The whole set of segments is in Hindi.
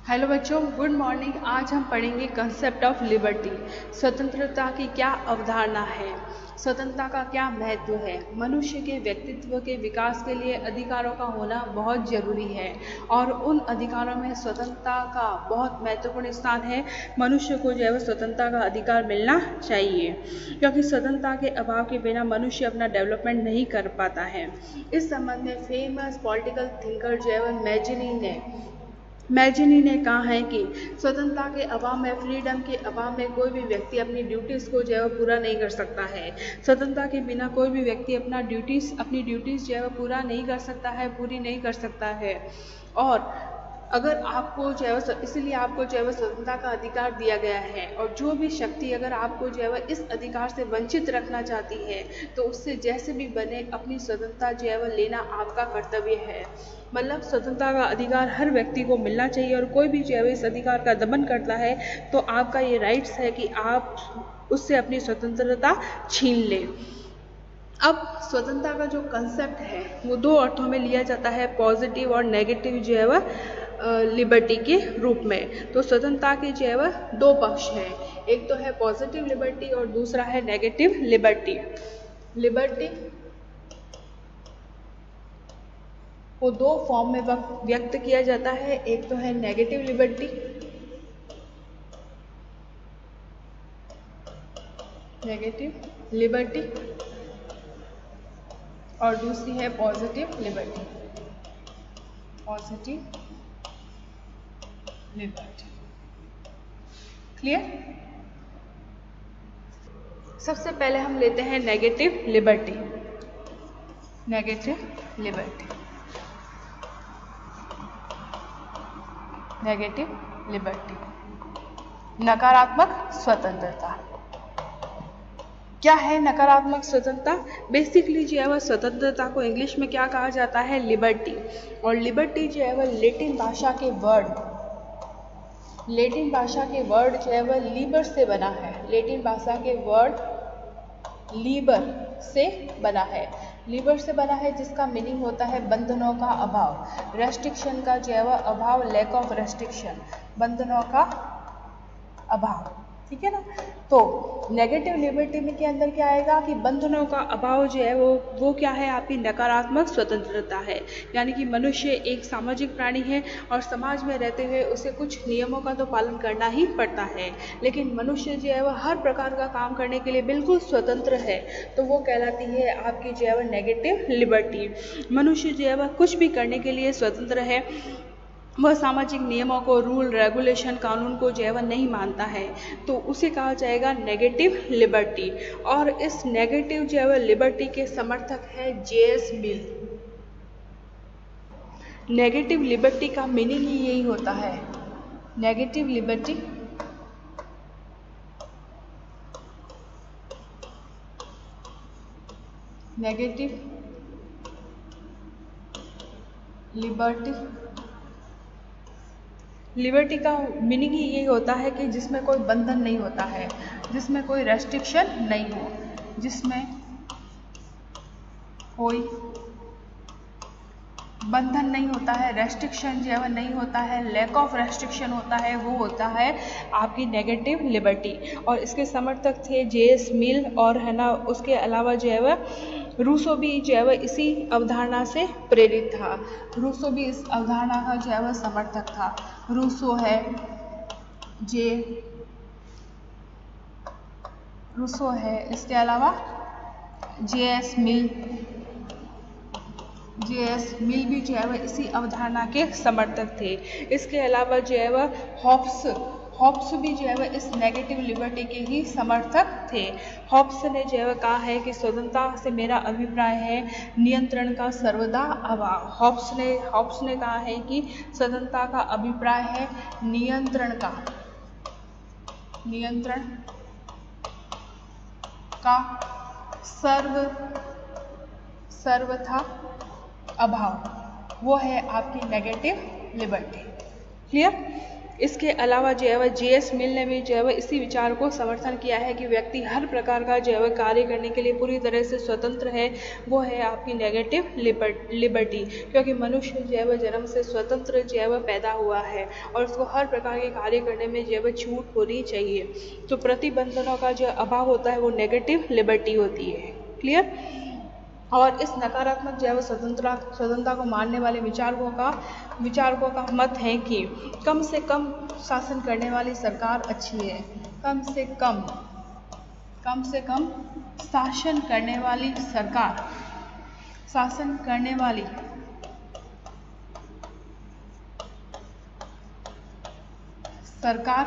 हेलो बच्चों, गुड मॉर्निंग। आज हम पढ़ेंगे कंसेप्ट ऑफ लिबर्टी। स्वतंत्रता की क्या अवधारणा है, स्वतंत्रता का क्या महत्व है। मनुष्य के व्यक्तित्व के विकास के लिए अधिकारों का होना बहुत जरूरी है और उन अधिकारों में स्वतंत्रता का बहुत महत्वपूर्ण स्थान है। मनुष्य को जो है स्वतंत्रता का अधिकार मिलना चाहिए, क्योंकि स्वतंत्रता के अभाव के बिना मनुष्य अपना डेवलपमेंट नहीं कर पाता है। इस संबंध में फेमस पॉलिटिकल थिंकर जो है मैजिनी ने कहा है कि स्वतंत्रता के अभाव में, फ्रीडम के अभाव में कोई भी व्यक्ति अपनी ड्यूटीज़ को जो है पूरा नहीं कर सकता है। स्वतंत्रता के बिना कोई भी व्यक्ति अपनी ड्यूटीज़ जो है पूरा नहीं कर सकता है, पूरी नहीं कर सकता है। और अगर आपको जो है इसलिए आपको जो है स्वतंत्रता का अधिकार दिया गया है, और जो भी शक्ति अगर आपको जो है इस अधिकार से वंचित रखना चाहती है तो उससे जैसे भी बने अपनी स्वतंत्रता जो है लेना आपका कर्तव्य है। मतलब स्वतंत्रता का अधिकार हर व्यक्ति को मिलना चाहिए, और कोई भी जो है इस अधिकार का दमन करता है तो आपका ये राइट्स है कि आप उससे अपनी स्वतंत्रता छीन लें। अब स्वतंत्रता का जो कंसेप्ट है वो दो अर्थों में लिया जाता है, पॉजिटिव और नेगेटिव जो है वह लिबर्टी के रूप में। तो स्वतंत्रता के जो है वह दो पक्ष हैं, एक तो है पॉजिटिव लिबर्टी और दूसरा है नेगेटिव लिबर्टी। लिबर्टी को दो फॉर्म में व्यक्त किया जाता है, एक तो है नेगेटिव लिबर्टी, और दूसरी है पॉजिटिव लिबर्टी, क्लियर। सबसे पहले हम लेते हैं नेगेटिव लिबर्टी। नकारात्मक स्वतंत्रता। क्या है नकारात्मक स्वतंत्रता? बेसिकली जो है वह स्वतंत्रता को इंग्लिश में क्या कहा जाता है? लिबर्टी। और लिबर्टी जो है वह लेटिन भाषा के वर्ड जो है वह लीबर से बना है। लेटिन भाषा के वर्ड लीबर से बना है, जिसका मीनिंग होता है बंधनों का अभाव, रेस्ट्रिक्शन का जो है वह अभाव, लैक ऑफ रेस्ट्रिक्शन, बंधनों का अभाव। ठीक है ना। तो नेगेटिव लिबर्टी में के अंदर क्या आएगा कि बंधनों का अभाव जो है वो क्या है? आपकी नकारात्मक स्वतंत्रता है। यानी कि मनुष्य एक सामाजिक प्राणी है और समाज में रहते हुए उसे कुछ नियमों का तो पालन करना ही पड़ता है, लेकिन मनुष्य जो है वह हर प्रकार का काम करने के लिए बिल्कुल स्वतंत्र है। तो वो कहलाती है आपकी जो है वह नेगेटिव लिबर्टी। मनुष्य जो है वह कुछ भी करने के लिए स्वतंत्र है, वह सामाजिक नियमों को, रूल रेगुलेशन, कानून को जो है वह नहीं मानता है, तो उसे कहा जाएगा नेगेटिव लिबर्टी। और इस नेगेटिव जो है वह लिबर्टी के समर्थक है J.S. मिल। नेगेटिव लिबर्टी का मीनिंग ही यही होता है। नेगेटिव लिबर्टी लिबर्टी का मीनिंग ही यही होता है कि जिसमें कोई बंधन नहीं होता है, जिसमें कोई रेस्ट्रिक्शन नहीं हो, जिसमें कोई बंधन नहीं होता है, रेस्ट्रिक्शन जो है वह नहीं होता है, लैक ऑफ रेस्ट्रिक्शन होता है, वो होता है आपकी नेगेटिव लिबर्टी। और इसके समर्थक थे J.S. मिल, और है ना उसके अलावा जो है वह रूसो भी जो है वह इसी अवधारणा से प्रेरित था। रूसो भी इस अवधारणा का जो है वह समर्थक था। रूसो है, इसके अलावा J.S. मिल भी जो है वह इसी अवधारणा के समर्थक थे। इसके अलावा जो है वह हॉब्स भी जो है वह इस नेगेटिव लिबर्टी के ही समर्थक थे। हॉब्स ने जो है वह कहा है कि स्वतंत्रता से मेरा अभिप्राय है नियंत्रण का सर्वदा अभाव। हॉब्स ने कहा है कि स्वतंत्रता का अभिप्राय है नियंत्रण का सर्वथा अभाव, वो है आपकी नेगेटिव लिबर्टी। क्लियर। इसके अलावा जो है वह J.S. मिल ने भी जो है वह इसी विचार को समर्थन किया है कि व्यक्ति हर प्रकार का जो है वह कार्य करने के लिए पूरी तरह से स्वतंत्र है। वो है आपकी नेगेटिव लिबर्टी, क्योंकि मनुष्य जो है वह जन्म से स्वतंत्र जो है वह पैदा हुआ है और उसको हर प्रकार के कार्य करने में जो है वह छूट होनी चाहिए। तो प्रतिबंधनों का जो अभाव होता है वो नेगेटिव लिबर्टी होती है। क्लियर? और इस नकारात्मक जो है वो स्वतंत्रता को मानने वाले विचारकों का मत है कि कम से कम शासन करने वाली सरकार अच्छी है। कम से कम शासन करने वाली सरकार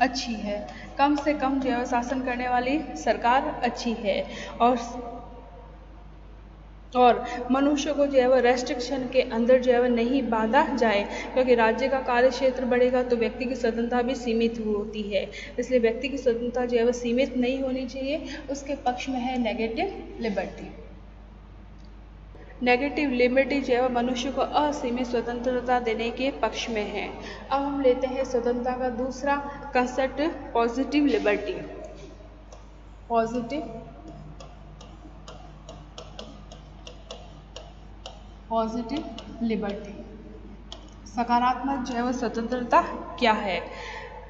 अच्छी है। कम से कम जो है शासन करने वाली सरकार अच्छी है और मनुष्य को जो है वह रेस्ट्रिक्शन के अंदर जो है वह नहीं बांधा जाए, क्योंकि राज्य का कार्य क्षेत्र बढ़ेगा तो व्यक्ति की स्वतंत्रता भी सीमित होती है। इसलिए व्यक्ति की स्वतंत्रता जो है वह सीमित नहीं होनी चाहिए। उसके पक्ष में है नेगेटिव लिबर्टी। नेगेटिव लिबर्टी जो है वह मनुष्य को असीमित स्वतंत्रता देने के पक्ष में है। अब हम लेते हैं स्वतंत्रता का दूसरा concept, positive liberty. Positive liberty, सकारात्मक जो है वह स्वतंत्रता क्या है?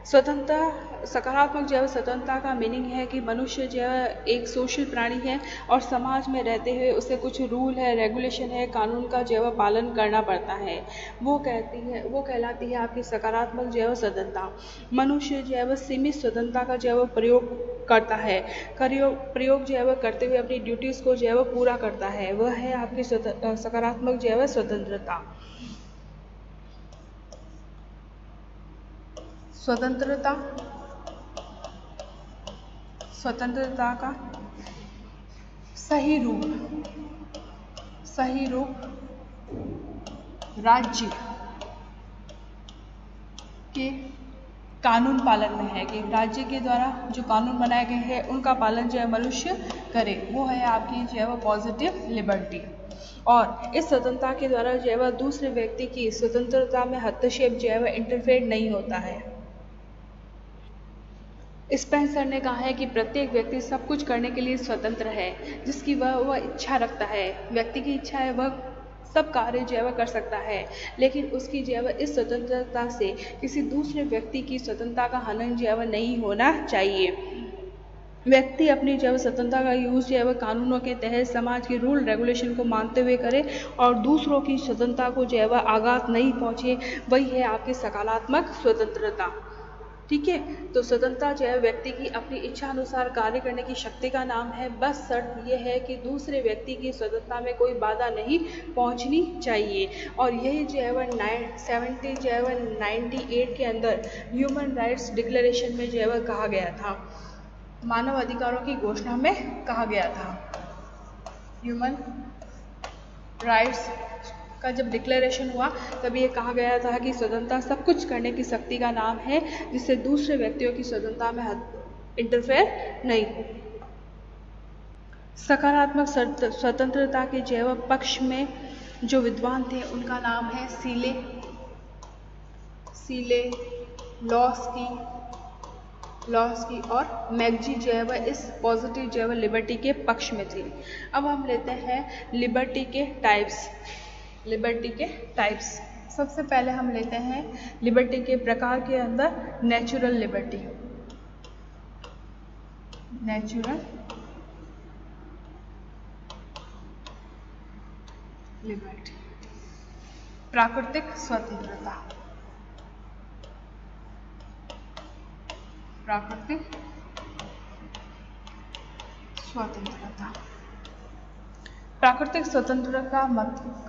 सकारात्मक जो है स्वतंत्रता का मीनिंग है कि मनुष्य जो है एक सोशल प्राणी है और समाज में रहते हुए उसे कुछ रूल है, रेगुलेशन है, कानून का जो है वह पालन करना पड़ता है। वो कहलाती है आपकी सकारात्मक जो है वह स्वतंत्रता। मनुष्य जो है वह सीमित स्वतंत्रता का जो है वह प्रयोग करता है। प्रयोग जो है वह करते हुए अपनी ड्यूटीज़ को जो है वह पूरा करता है। वह है आपकी सकारात्मक जो है वह स्वतंत्रता। स्वतंत्रता का सही रूप राज्य के कानून पालन में है कि राज्य के द्वारा जो कानून बनाए गए हैं उनका पालन जो है मनुष्य करे। वो है आपकी जो है वो पॉजिटिव लिबर्टी। और इस स्वतंत्रता के द्वारा जो है वह दूसरे व्यक्ति की स्वतंत्रता में हस्तक्षेप जो है वह इंटरफेयर नहीं होता है। स्पेंसर ने कहा है कि प्रत्येक व्यक्ति सब कुछ करने के लिए स्वतंत्र है जिसकी वह इच्छा रखता है। व्यक्ति की इच्छा है वह सब कार्य जो है वह कर सकता है, लेकिन उसकी जो है वह इस स्वतंत्रता से किसी दूसरे व्यक्ति की स्वतंत्रता का हनन जो है वह नहीं होना चाहिए। व्यक्ति अपनी जो है स्वतंत्रता का यूज़ जो है वह कानूनों के तहत समाज के रूल रेगुलेशन को मानते हुए करे और दूसरों की स्वतंत्रता को जो है वह आघात नहीं पहुँचे। वही है आपकी सकारात्मक स्वतंत्रता। ठीक है, तो स्वतंत्रता जो है व्यक्ति की अपनी इच्छा अनुसार कार्य करने की शक्ति का नाम है। बस शर्त यह है कि दूसरे व्यक्ति की स्वतंत्रता में कोई बाधा नहीं पहुंचनी चाहिए। और यही जो है वह 98 के अंदर ह्यूमन राइट्स डिक्लेरेशन में जो है वह कहा गया था, मानव अधिकारों की घोषणा में कहा गया था। ह्यूमन राइट्स का जब डिक्लेरेशन हुआ तब ये कहा गया था कि स्वतंत्रता सब कुछ करने की शक्ति का नाम है जिससे दूसरे व्यक्तियों की स्वतंत्रता में इंटरफेयर नहीं हो। सकारात्मक स्वतंत्रता के जो पक्ष में जो विद्वान थे उनका नाम है सीले, लॉस्की और मैगजी जो है वह इस पॉजिटिव जो है लिबर्टी के पक्ष में थी। अब हम लेते हैं लिबर्टी के टाइप्स। सबसे पहले हम लेते हैं लिबर्टी के प्रकार के अंदर नेचुरल लिबर्टी, प्राकृतिक स्वतंत्रता, प्राकृतिक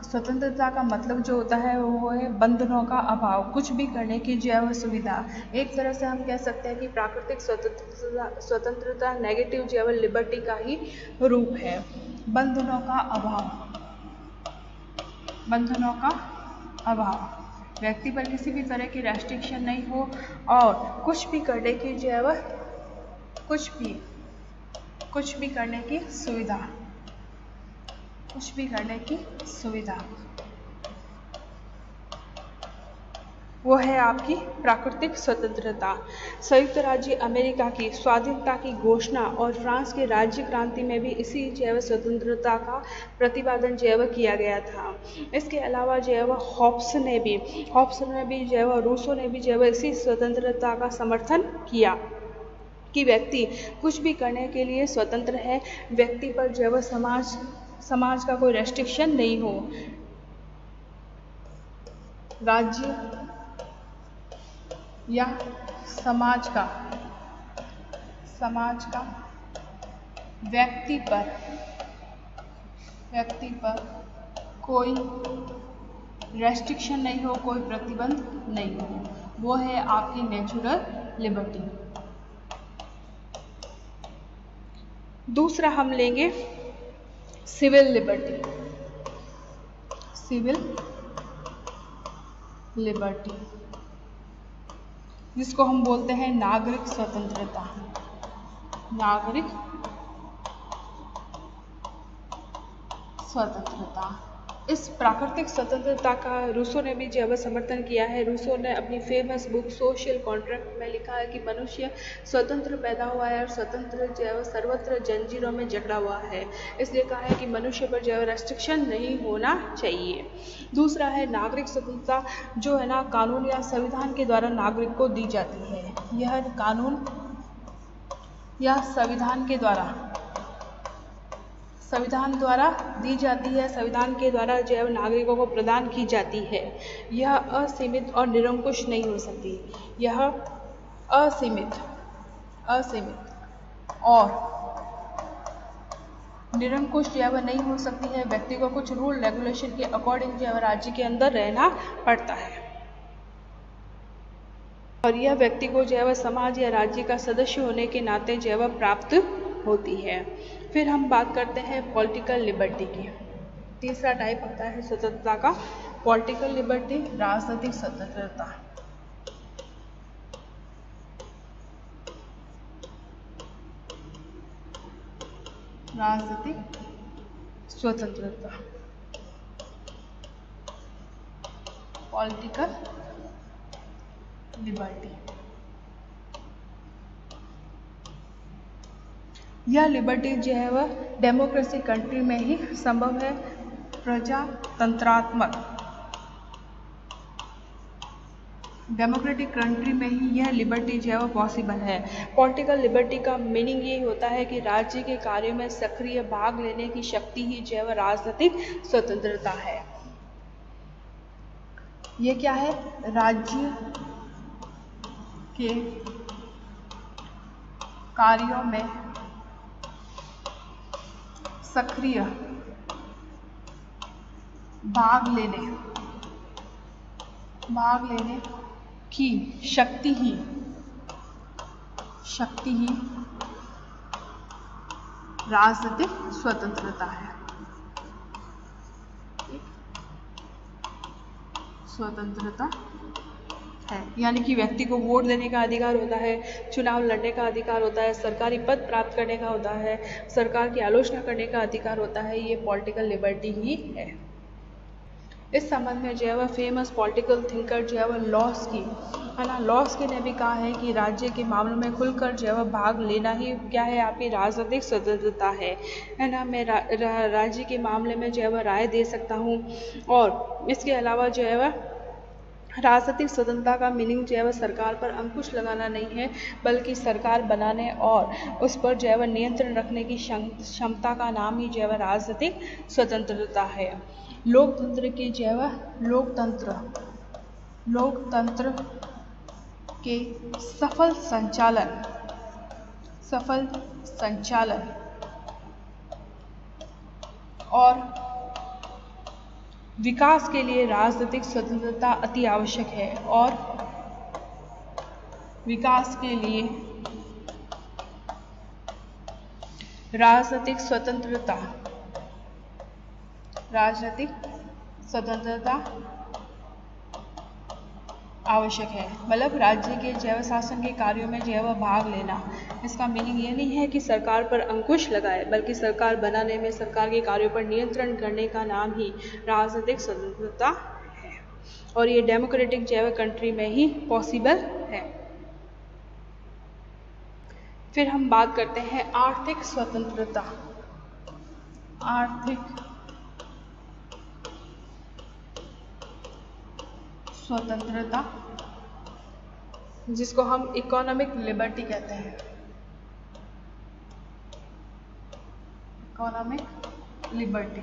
स्वतंत्रता का मतलब जो होता है वो है बंधनों का अभाव, कुछ भी करने की जो है वो सुविधा। एक तरह से हम कह सकते हैं कि प्राकृतिक स्वतंत्रता नेगेटिव जो है लिबर्टी का ही रूप है। बंधनों का अभाव, व्यक्ति पर किसी भी तरह की रेस्ट्रिक्शन नहीं हो और कुछ भी करने की जो है वह कुछ भी करने की सुविधा। वो है आपकी प्राकृतिक स्वतंत्रता। संयुक्त राज्य अमेरिका की स्वाधीनता की घोषणा और फ्रांस की राज्य क्रांति में भी इसी जैव स्वतंत्रता का प्रतिपादन जैव किया गया था। इसके अलावा जैव हॉब्स ने भी जैव रूसो ने भी जैव इसी स्वतंत्रता का समर्थन किया कि व्यक्ति कुछ भी करने के लिए स्वतंत्र है, व्यक्ति पर जैव समाज का कोई रेस्ट्रिक्शन नहीं हो। राज्य या समाज का व्यक्ति पर कोई रेस्ट्रिक्शन नहीं हो, कोई प्रतिबंध नहीं हो, वो है आपकी नेचुरल लिबर्टी। दूसरा हम लेंगे सिविल लिबर्टी, जिसको हम बोलते हैं नागरिक स्वतंत्रता। इस प्राकृतिक स्वतंत्रता का रूसो ने भी जैव समर्थन किया है। रूसो ने अपनी फेमस बुक सोशल कॉन्ट्रैक्ट में लिखा है कि मनुष्य स्वतंत्र पैदा हुआ है और स्वतंत्र जैव सर्वत्र जंजीरों में जकड़ा हुआ है, इसलिए कहा है कि मनुष्य पर जैव रेस्ट्रिक्शन नहीं होना चाहिए। दूसरा है नागरिक स्वतंत्रता, जो है ना कानून या संविधान के द्वारा नागरिक को दी जाती है। यह कानून या संविधान द्वारा दी जाती है, संविधान के द्वारा जैव नागरिकों को प्रदान की जाती है। यह असीमित और निरंकुश नहीं हो सकती। यह असीमित और निरंकुश जैव नहीं हो सकती है। व्यक्ति को कुछ रूल रेगुलेशन के अकॉर्डिंग जैव राज्य के अंदर रहना पड़ता है और यह व्यक्ति को जैव समाज या राज्य का सदस्य होने के नाते जैव प्राप्त होती है। फिर हम बात करते हैं पॉलिटिकल लिबर्टी की। तीसरा टाइप आता है स्वतंत्रता का पॉलिटिकल लिबर्टी, राजनीतिक स्वतंत्रता। पॉलिटिकल लिबर्टी, यह लिबर्टी जो है वह डेमोक्रेसी कंट्री में ही संभव है। प्रजातंत्रात्मक डेमोक्रेटिक कंट्री में ही यह लिबर्टी जो है वो पॉसिबल है। पॉलिटिकल लिबर्टी का मीनिंग ये होता है कि राज्य के कार्यों में सक्रिय भाग लेने की शक्ति ही जो है वह राजनीतिक स्वतंत्रता है। ये क्या है? राज्य के कार्यों में सक्रिय भाग लेने की शक्ति ही राजनीतिक स्वतंत्रता है। यानी कि व्यक्ति को वोट देने का अधिकार होता है, चुनाव लड़ने का अधिकार होता है, सरकारी पद प्राप्त करने का होता है, सरकार की आलोचना करने का अधिकार होता है। ये पॉलिटिकल लिबर्टी ही है। इस संबंध में जो है वह फेमस पॉलिटिकल थिंकर जो है वह लॉस्की ने भी कहा है कि राज्य के मामलों में खुलकर जो है वह भाग लेना ही क्या है? आपकी राजनीतिक स्वतंत्रता है ना। मैं राज्य के मामले में जो है वह राय दे सकता हूँ। और इसके अलावा जो है वह राजनीतिक स्वतंत्रता का मीनिंग जो है वह सरकार पर अंकुश लगाना नहीं है, बल्कि सरकार बनाने और उस पर जो है वह नियंत्रण रखने की क्षमता का नाम ही जो है वह राजनीतिक स्वतंत्रता है। लोकतंत्र की जो है वह लोकतंत्र के सफल संचालन और विकास के लिए राजनीतिक स्वतंत्रता अति आवश्यक है। और विकास के लिए राजनीतिक स्वतंत्रता आवश्यक है। मतलब राज्य के जैव शासन के कार्यों में जो है वह भाग लेना। इसका मीनिंग ये नहीं है कि सरकार पर अंकुश लगाए, बल्कि सरकार बनाने में, सरकार के कार्यों पर नियंत्रण करने का नाम ही राजनीतिक स्वतंत्रता है। और ये डेमोक्रेटिक जो है कंट्री में ही पॉसिबल है। फिर हम बात करते हैं आर्थिक स्वतंत्रता। आर्थिक स्वतंत्रता जिसको हम इकोनॉमिक लिबर्टी कहते हैं। Economic liberty.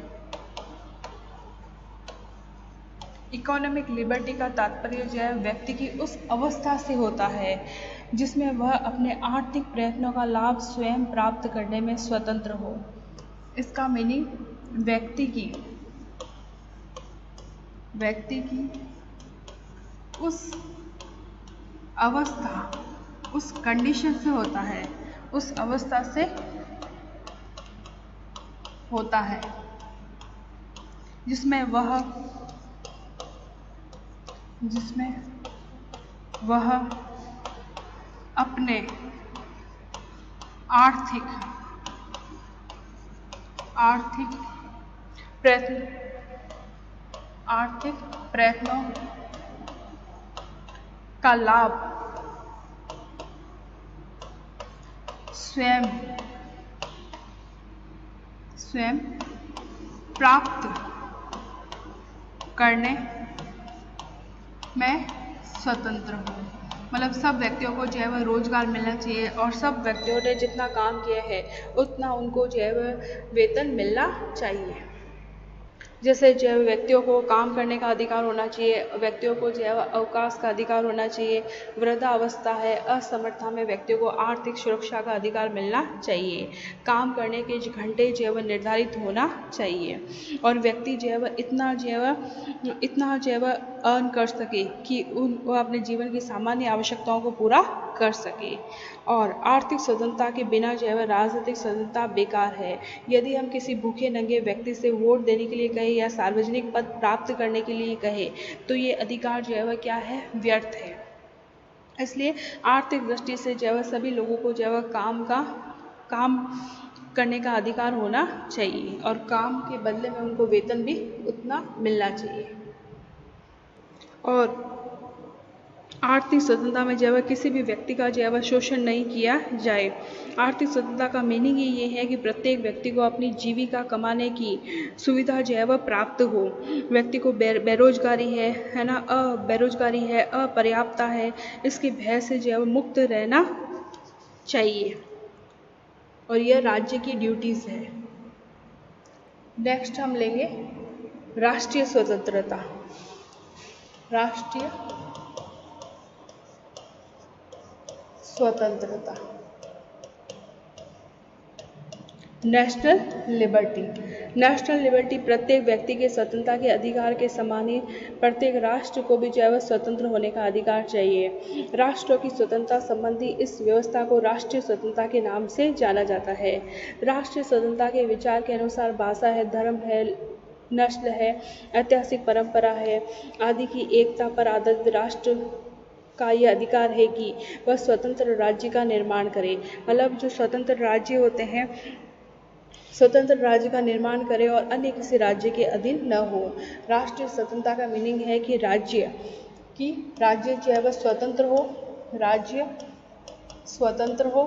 इकोनॉमिक लिबर्टी का तात्पर्य जो है व्यक्ति की उस अवस्था से होता है जिसमें वह अपने आर्थिक प्रयत्नों का लाभ स्वयं प्राप्त करने में स्वतंत्र हो। इसका मीनिंग व्यक्ति की उस अवस्था, उस कंडीशन से होता है, उस अवस्था से होता है जिसमें वह अपने आर्थिक प्रयत्नों का लाभ स्वयं प्राप्त करने में स्वतंत्र हो। मतलब सब व्यक्तियों को जो है वह रोजगार मिलना चाहिए और सब व्यक्तियों ने जितना काम किया है उतना उनको जो है वह वेतन मिलना चाहिए। जैसे जो है व्यक्तियों को काम करने का अधिकार होना चाहिए, व्यक्तियों को जो है अवकाश का अधिकार होना चाहिए, वृद्धावस्था है, असमर्थता में व्यक्तियों को आर्थिक सुरक्षा का अधिकार मिलना चाहिए, काम करने के घंटे जो है वह निर्धारित होना चाहिए और व्यक्ति जो है वह इतना जो है वह अर्न कर सके कि वह अपने जीवन की सामान्य आवश्यकताओं को पूरा कर सके। और आर्थिक स्वतंत्रता के बिना जो है वह राजनीतिक स्वतंत्रता बेकार है। यदि हम किसी भूखे नंगे व्यक्ति से वोट देने के लिए कहें या सार्वजनिक पद प्राप्त करने के लिए कहें तो ये अधिकार जो है वह क्या है, व्यर्थ है। इसलिए आर्थिक दृष्टि से जो है सभी लोगों को जो है काम करने का अधिकार होना चाहिए और काम के बदले में उनको वेतन भी उतना मिलना चाहिए। और आर्थिक स्वतंत्रता में जो है किसी भी व्यक्ति का जो है शोषण नहीं किया जाए। आर्थिक स्वतंत्रता का मीनिंग ये है कि प्रत्येक व्यक्ति को अपनी जीविका कमाने की सुविधा जो है वह प्राप्त हो। व्यक्ति को बेरोजगारी है ना, बेरोजगारी है, अपर्याप्तता है, इसके भय से जो है मुक्त रहना चाहिए और यह राज्य की ड्यूटीज है। नेक्स्ट हम लेंगे राष्ट्रीय स्वतंत्रता। राष्ट्रीय स्वतंत्रता, नेशनल लिबर्टी। नेशनल लिबर्टी प्रत्येक व्यक्ति के स्वतंत्रता के अधिकार के समान ही प्रत्येक राष्ट्र को भी जो है स्वतंत्र होने का अधिकार चाहिए। राष्ट्रों की स्वतंत्रता संबंधी इस व्यवस्था को राष्ट्रीय स्वतंत्रता के नाम से जाना जाता है। राष्ट्रीय स्वतंत्रता के विचार के अनुसार भाषा है, धर्म है, नस्ल है, ऐतिहासिक परंपरा है आदि की एकता पर आधारित राष्ट्र का यह अधिकार है कि वह स्वतंत्र राज्य का निर्माण करे। मतलब जो स्वतंत्र राज्य होते हैं, स्वतंत्र राज्य का निर्माण करे और अन्य किसी राज्य के अधीन न हो। राष्ट्रीय स्वतंत्रता का मीनिंग है कि राज्य जो है वह स्वतंत्र हो, राज्य स्वतंत्र हो,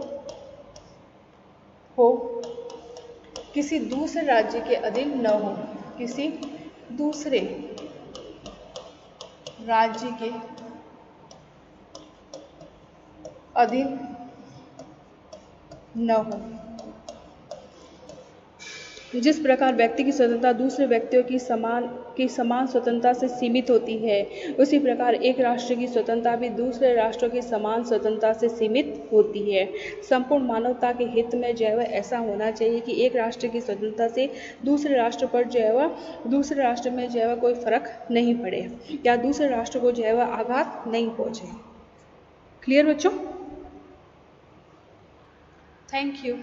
किसी दूसरे राज्य के अधीन न हो, किसी दूसरे राज्य के अधीन न हो। जिस प्रकार व्यक्ति की स्वतंत्रता दूसरे व्यक्तियों की समान स्वतंत्रता से सीमित होती है, उसी प्रकार एक राष्ट्र की स्वतंत्रता भी दूसरे राष्ट्रों की समान स्वतंत्रता से सीमित होती है। संपूर्ण मानवता के हित में जो है ऐसा होना चाहिए कि एक राष्ट्र की स्वतंत्रता से दूसरे राष्ट्र पर जो है दूसरे राष्ट्र में जो है कोई फर्क नहीं पड़े या दूसरे राष्ट्र को जो है आघात नहीं पहुंचे। क्लियर बच्चों? Thank you.